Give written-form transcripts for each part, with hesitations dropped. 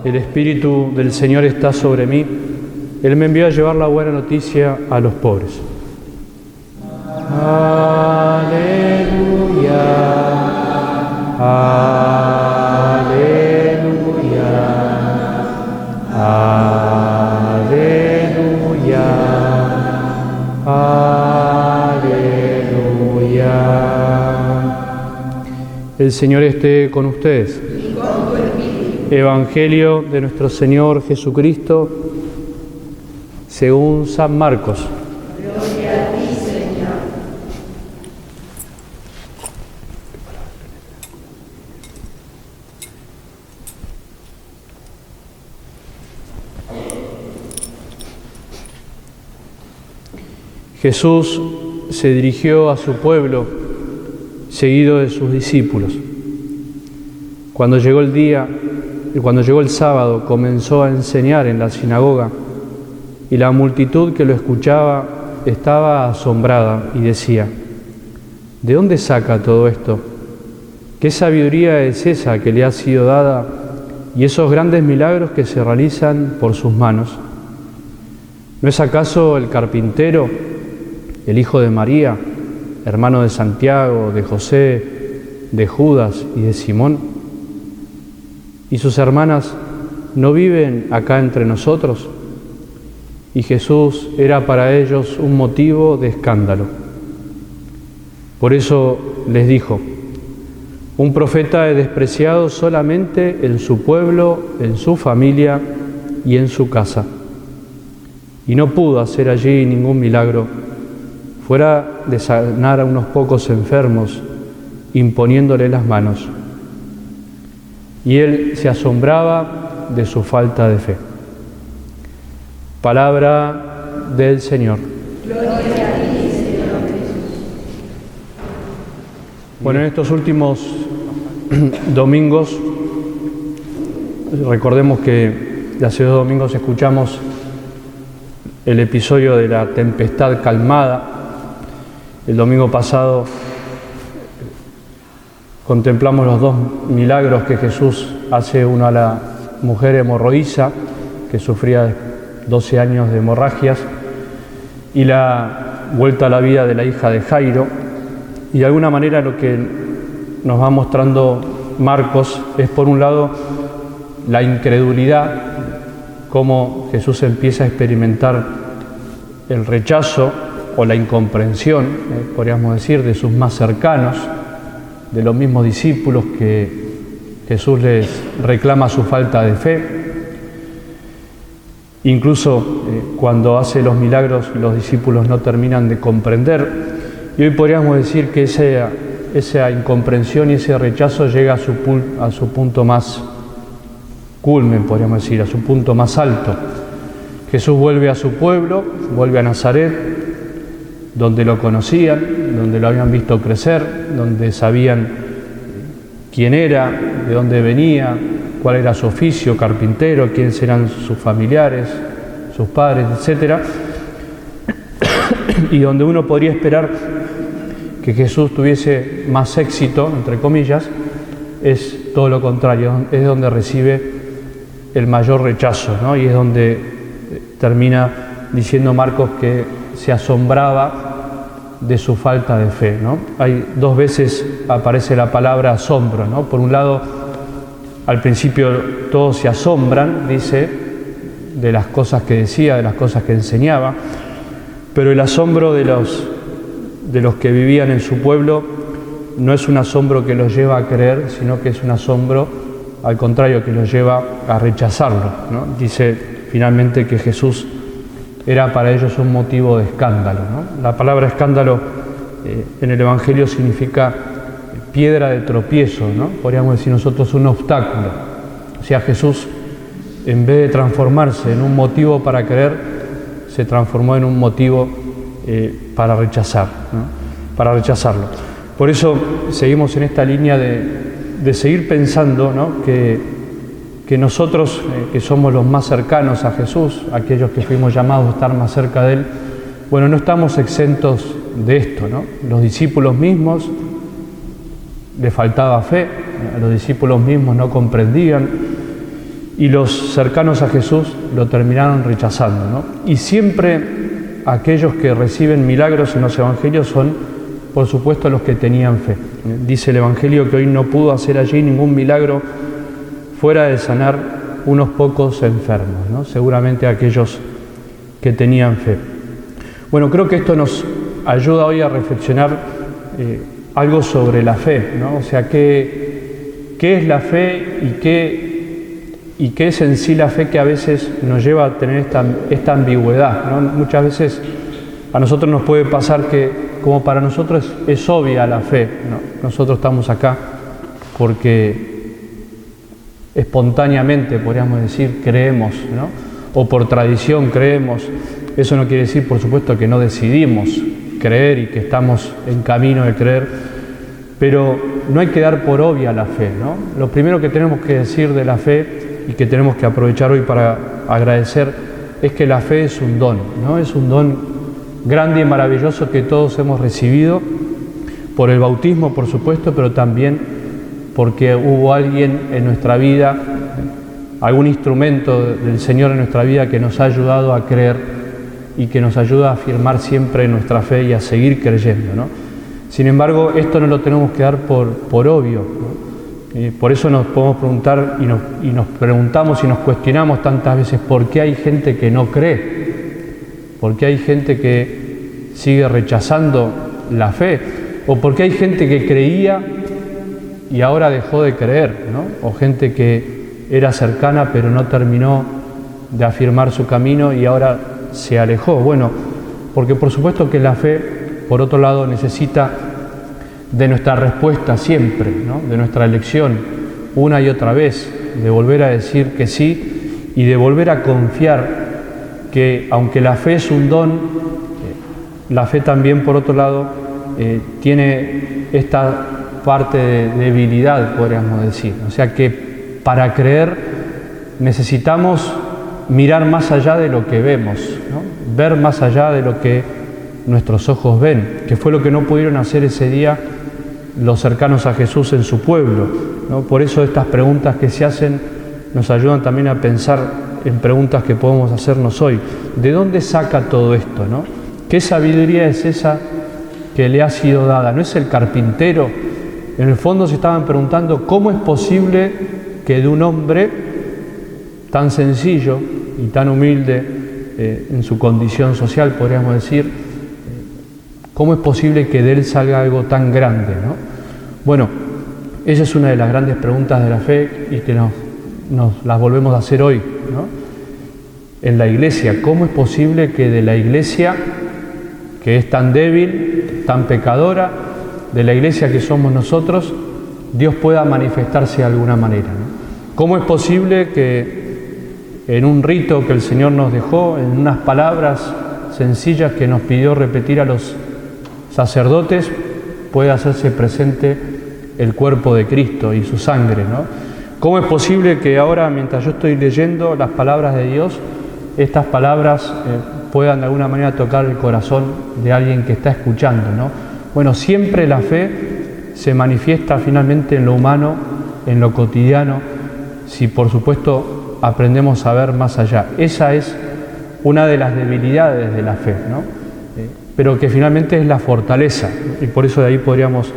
el Espíritu del Señor está sobre mí. Él me envió a llevar la buena noticia a los pobres. Aleluya, aleluya, aleluya, aleluya. El Señor esté con ustedes. Y con tu espíritu. Evangelio de nuestro Señor Jesucristo según San Marcos. Gloria a ti, Señor. Jesús se dirigió a su pueblo, seguido de sus discípulos. Cuando llegó el sábado, comenzó a enseñar en la sinagoga, y la multitud que lo escuchaba estaba asombrada y decía: ¿de dónde saca todo esto? ¿Qué sabiduría es esa que le ha sido dada y esos grandes milagros que se realizan por sus manos? ¿No es acaso el carpintero, el hijo de María, hermano de Santiago, de José, de Judas y de Simón? ¿Y sus hermanas no viven acá entre nosotros? Y Jesús era para ellos un motivo de escándalo. Por eso les dijo: un profeta es despreciado solamente en su pueblo, en su familia y en su casa. Y no pudo hacer allí ningún milagro, fuera de sanar a unos pocos enfermos, imponiéndole las manos. Y él se asombraba de su falta de fe. Palabra del Señor. Gloria a ti, Señor Jesús. Bueno, en estos últimos domingos, recordemos que hace 2 domingos escuchamos el episodio de la tempestad calmada. El domingo pasado contemplamos los 2 milagros que Jesús hace, uno a la mujer hemorroísa que sufría 12 años de hemorragias, y la vuelta a la vida de la hija de Jairo. Y de alguna manera lo que nos va mostrando Marcos es, por un lado, la incredulidad, cómo Jesús empieza a experimentar el rechazo o la incomprensión, podríamos decir, de sus más cercanos, de los mismos discípulos que Jesús les reclama su falta de fe. Incluso cuando hace los milagros, los discípulos no terminan de comprender. Y hoy podríamos decir que esa incomprensión y ese rechazo llega a su punto más culmen, podríamos decir, a su punto más alto. Jesús vuelve a su pueblo, vuelve a Nazaret, donde lo conocían, donde lo habían visto crecer, donde sabían quién era, de dónde venía, cuál era su oficio, carpintero, quiénes eran sus familiares, sus padres, etc. Y donde uno podría esperar que Jesús tuviese más éxito, entre comillas, es todo lo contrario, es donde recibe el mayor rechazo, ¿no? Y es donde termina diciendo Marcos que se asombraba de su falta de fe, ¿no? Hay 2 veces aparece la palabra asombro, ¿no? Por un lado, al principio todos se asombran, dice, de las cosas que decía, de las cosas que enseñaba, pero el asombro de los que vivían en su pueblo no es un asombro que los lleva a creer, sino que es un asombro, al contrario, que los lleva a rechazarlo, ¿no? Dice finalmente que Jesús era para ellos un motivo de escándalo, ¿no? La palabra escándalo en el Evangelio significa piedra de tropiezo, ¿no? Podríamos decir nosotros un obstáculo. O sea, Jesús, en vez de transformarse en un motivo para creer, se transformó en un motivo para rechazar, ¿no? Para rechazarlo. Por eso seguimos en esta línea de seguir pensando, ¿no? que nosotros, que somos los más cercanos a Jesús, aquellos que fuimos llamados a estar más cerca de Él, bueno, no estamos exentos de esto, ¿no? Los discípulos mismos les faltaba fe, los discípulos mismos no comprendían, y los cercanos a Jesús lo terminaron rechazando, ¿no? Y siempre aquellos que reciben milagros en los evangelios son, por supuesto, los que tenían fe. Dice el evangelio que hoy no pudo hacer allí ningún milagro fuera de sanar unos pocos enfermos, ¿no? Seguramente aquellos que tenían fe. Bueno, creo que esto nos ayuda hoy a reflexionar algo sobre la fe, ¿no? O sea, ¿qué es la fe y qué es en sí la fe que a veces nos lleva a tener esta ambigüedad, ¿no? Muchas veces a nosotros nos puede pasar que, como para nosotros es obvia la fe, ¿no? Nosotros estamos acá porque espontáneamente, podríamos decir, creemos, ¿no? O por tradición creemos. Eso no quiere decir, por supuesto, que no decidimos creer y que estamos en camino de creer, pero no hay que dar por obvia la fe, ¿no? Lo primero que tenemos que decir de la fe y que tenemos que aprovechar hoy para agradecer es que la fe es un don, ¿no? Es un don grande y maravilloso que todos hemos recibido por el bautismo, por supuesto, pero también porque hubo alguien en nuestra vida, algún instrumento del Señor en nuestra vida que nos ha ayudado a creer y que nos ayuda a afirmar siempre nuestra fe y a seguir creyendo, ¿no? Sin embargo, esto no lo tenemos que dar por obvio, ¿no? Por eso nos podemos preguntar y nos preguntamos y nos cuestionamos tantas veces por qué hay gente que no cree, por qué hay gente que sigue rechazando la fe, o por qué hay gente que creía y ahora dejó de creer, ¿no? O gente que era cercana pero no terminó de afirmar su camino y ahora se alejó. Bueno, porque por supuesto que la fe, por otro lado, necesita de nuestra respuesta siempre, ¿no? De nuestra elección una y otra vez, de volver a decir que sí y de volver a confiar que aunque la fe es un don, la fe también, por otro lado, tiene esta parte de debilidad, podríamos decir. O sea que para creer necesitamos mirar más allá de lo que vemos, ¿no? Ver más allá de lo que nuestros ojos ven, que fue lo que no pudieron hacer ese día los cercanos a Jesús en su pueblo, ¿no? Por eso estas preguntas que se hacen nos ayudan también a pensar en preguntas que podemos hacernos hoy. ¿De dónde saca todo esto, no? ¿Qué sabiduría es esa que le ha sido dada? ¿No es el carpintero? En el fondo se estaban preguntando cómo es posible que de un hombre tan sencillo y tan humilde en su condición social, podríamos decir, ¿cómo es posible que de él salga algo tan grande, ¿no? Bueno, esa es una de las grandes preguntas de la fe y que nos las volvemos a hacer hoy, ¿no? En la iglesia, ¿cómo es posible que de la iglesia, que es tan débil, tan pecadora, de la iglesia que somos nosotros, Dios pueda manifestarse de alguna manera, ¿no? ¿Cómo es posible que en un rito que el Señor nos dejó, en unas palabras sencillas que nos pidió repetir a los sacerdotes, pueda hacerse presente el cuerpo de Cristo y su sangre, ¿no? ¿Cómo es posible que ahora, mientras yo estoy leyendo las palabras de Dios, estas palabras puedan de alguna manera tocar el corazón de alguien que está escuchando, ¿no? Bueno, siempre la fe se manifiesta finalmente en lo humano, en lo cotidiano, si por supuesto aprendemos a ver más allá. Esa es una de las debilidades de la fe, ¿no? Pero que finalmente es la fortaleza, y por eso de ahí podríamos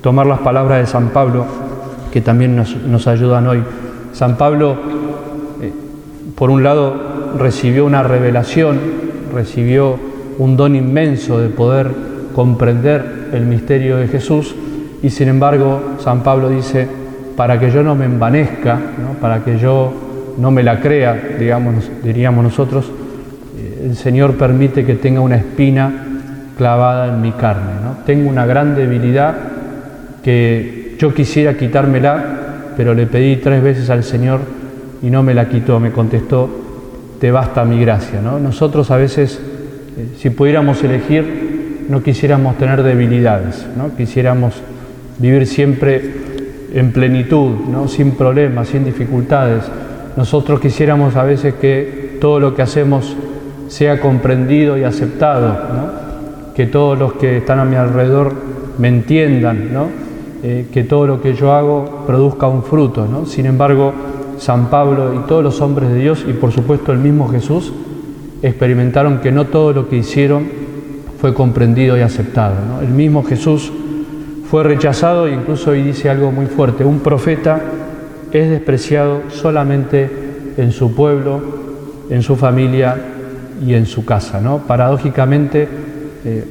tomar las palabras de San Pablo, que también nos ayudan hoy. San Pablo, por un lado, recibió una revelación, recibió un don inmenso de poder comprender el misterio de Jesús, y sin embargo, San Pablo dice, para que yo no me envanezca, ¿no? Para que yo no me la crea, diríamos nosotros, el Señor permite que tenga una espina clavada en mi carne, ¿no? Tengo una gran debilidad que yo quisiera quitármela, pero le pedí 3 veces al Señor y no me la quitó, me contestó, te basta mi gracia, ¿no? Nosotros a veces, si pudiéramos elegir, no quisiéramos tener debilidades, ¿no? Quisiéramos vivir siempre en plenitud, ¿no? Sin problemas, sin dificultades. Nosotros quisiéramos a veces que todo lo que hacemos sea comprendido y aceptado, ¿no? Que todos los que están a mi alrededor me entiendan, ¿no? Que todo lo que yo hago produzca un fruto, ¿no? Sin embargo, San Pablo y todos los hombres de Dios, y por supuesto el mismo Jesús, experimentaron que no todo lo que hicieron fue comprendido y aceptado, ¿no? El mismo Jesús fue rechazado, e incluso hoy dice algo muy fuerte: un profeta es despreciado solamente en su pueblo, en su familia y en su casa, ¿no? Paradójicamente,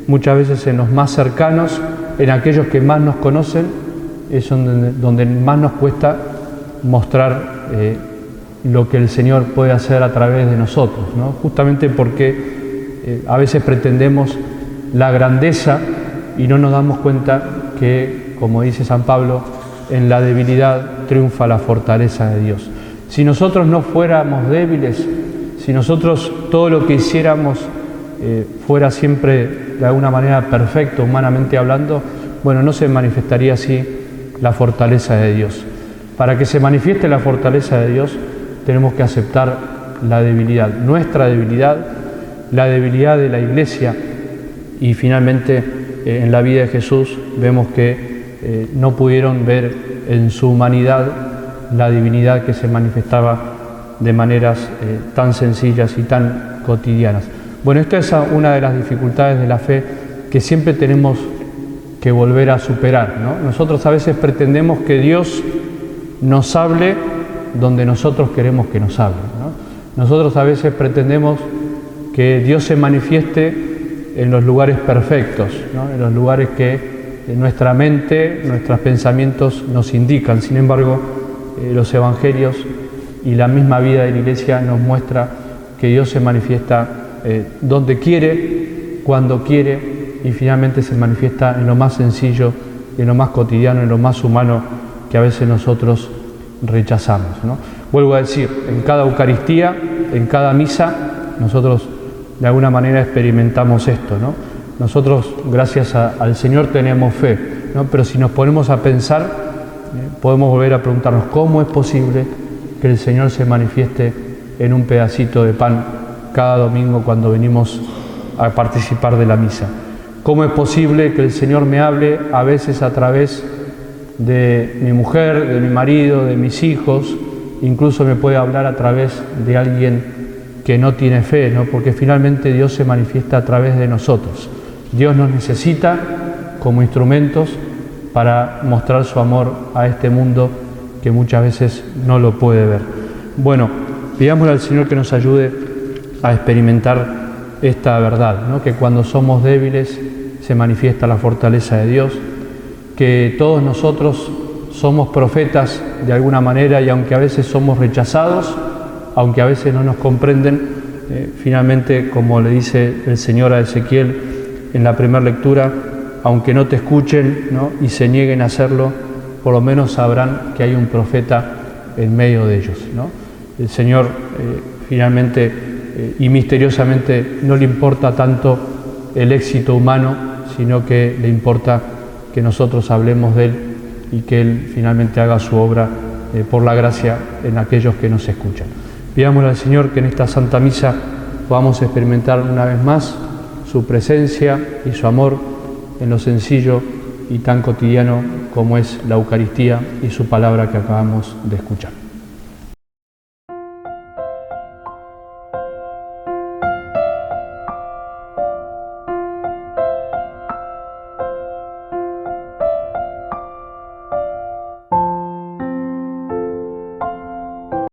muchas veces en los más cercanos, en aquellos que más nos conocen, es donde más nos cuesta mostrar lo que el Señor puede hacer a través de nosotros, ¿no? Justamente porque a veces pretendemos la grandeza y no nos damos cuenta que, como dice San Pablo, en la debilidad triunfa la fortaleza de Dios. Si nosotros no fuéramos débiles, si nosotros todo lo que hiciéramos fuera siempre de alguna manera perfecto, humanamente hablando, bueno, no se manifestaría así la fortaleza de Dios. Para que se manifieste la fortaleza de Dios, tenemos que aceptar la debilidad, nuestra debilidad, la debilidad de la Iglesia, y finalmente en la vida de Jesús vemos que no pudieron ver en su humanidad la divinidad que se manifestaba de maneras tan sencillas y tan cotidianas. Bueno, esta es una de las dificultades de la fe que siempre tenemos que volver a superar, ¿no? Nosotros a veces pretendemos que Dios nos hable donde nosotros queremos que nos hable, ¿no? Nosotros a veces pretendemos que Dios se manifieste en los lugares perfectos, ¿no? En los lugares que nuestra mente, nuestros pensamientos nos indican. Sin embargo, los evangelios y la misma vida de la Iglesia nos muestra que Dios se manifiesta donde quiere, cuando quiere, y finalmente se manifiesta en lo más sencillo, en lo más cotidiano, en lo más humano que a veces nosotros rechazamos, ¿no? Vuelvo a decir, en cada Eucaristía, en cada misa, nosotros de alguna manera experimentamos esto, ¿no? Nosotros, gracias al Señor, tenemos fe, ¿no? Pero si nos ponemos a pensar, podemos volver a preguntarnos cómo es posible que el Señor se manifieste en un pedacito de pan cada domingo cuando venimos a participar de la misa. ¿Cómo es posible que el Señor me hable a veces a través de mi mujer, de mi marido, de mis hijos? Incluso me puede hablar a través de alguien que no tiene fe, ¿no? Porque finalmente Dios se manifiesta a través de nosotros. Dios nos necesita como instrumentos para mostrar su amor a este mundo que muchas veces no lo puede ver. Bueno, pidámosle al Señor que nos ayude a experimentar esta verdad, ¿no? Que cuando somos débiles se manifiesta la fortaleza de Dios, que todos nosotros somos profetas de alguna manera, y aunque a veces somos rechazados, aunque a veces no nos comprenden, finalmente, como le dice el Señor a Ezequiel en la primera lectura, aunque no te escuchen, ¿no? Y se nieguen a hacerlo, por lo menos sabrán que hay un profeta en medio de ellos, ¿no? El Señor finalmente y misteriosamente no le importa tanto el éxito humano, sino que le importa que nosotros hablemos de Él y que Él finalmente haga su obra por la gracia en aquellos que nos escuchan. Pidámosle al Señor que en esta Santa Misa podamos experimentar una vez más su presencia y su amor en lo sencillo y tan cotidiano como es la Eucaristía y su palabra que acabamos de escuchar.